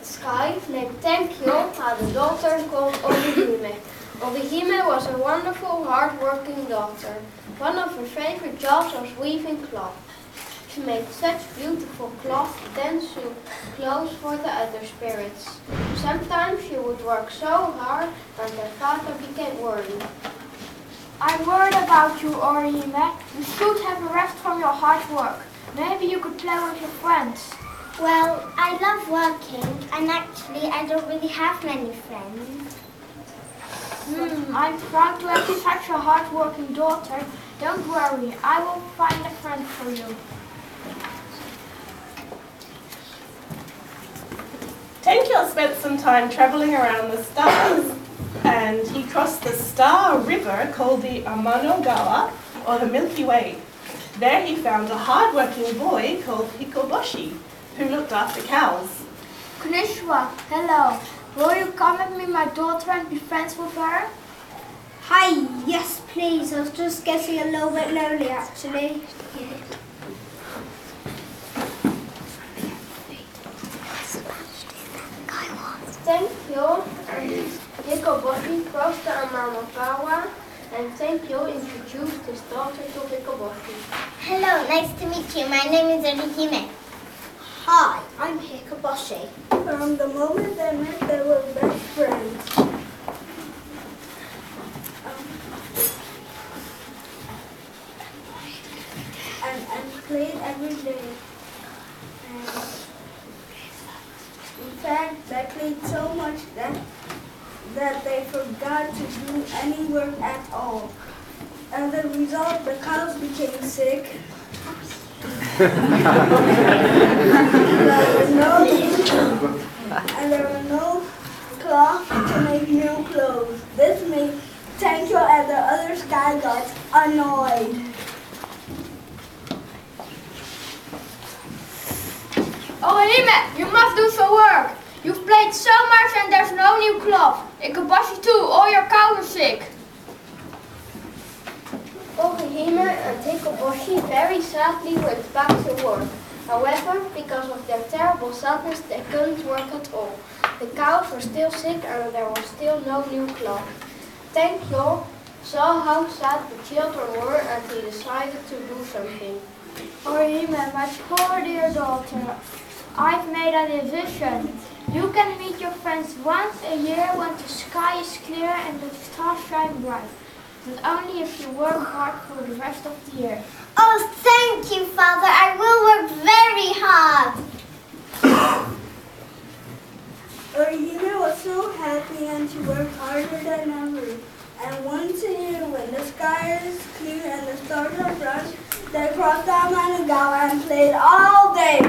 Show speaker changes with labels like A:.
A: sky named Tenkyo had a daughter called Orihime. Orihime was a wonderful, hard-working daughter. One of her favorite jobs was weaving cloth. She made such beautiful cloth, then sewed clothes for the other spirits. Sometimes she would work so hard that her father became worried.
B: I'm worried about you, Orihime. You should have a rest from your hard work. Maybe you could play with your friends.
C: Well, I love working, and actually I don't really have many friends.
B: I'm proud to have such a hard-working daughter. Don't worry, I will find a friend for you.
D: Tenkyo spent some time traveling around the stars, and he crossed the star river called the Amano-gawa, or the Milky Way. There he found a hard-working boy called Hikoboshi, who looked after cows.
B: Konnichiwa, hello. Will you come and meet my daughter and be friends with her?
C: Hi, yes please. I was just getting a little bit lonely actually.
A: Tenkyo and Hikoboshi crossed the Amano-gawa, and Tenkyo introduced his daughter to Hikoboshi.
C: Hello, nice to meet you. My name is Orihime. Hi, I'm Hikoboshi.
E: From the moment they met, they were best friends. And played every day. And in fact, they played so much that they forgot to do any work at all. As a result, the cows became sick. There were no cloth to make new clothes. This made Tenkyo and the other sky gods annoyed.
B: Orihime, you must do some work. You've played so much and there's no new cloth. Hikoboshi too, all your cows are sick.
A: Orihime and Hikoboshi very sadly went back to work. However, because of their terrible sadness, they couldn't work at all. The cows were still sick and there was still no new cloth. Tenkyo saw how sad the children were and he decided to do something.
B: Orihime, my poor dear daughter, I've made a decision. You can meet your friends once a year when the sky is clear and the stars shine bright. But only if you work hard for the rest of the year.
C: Oh, thank you, Father. I will work very hard.
E: Orihime was so happy and she worked harder than ever. And once a year, when the sky is clear and the stars are bright, they crossed the Amano-gawa and played all day.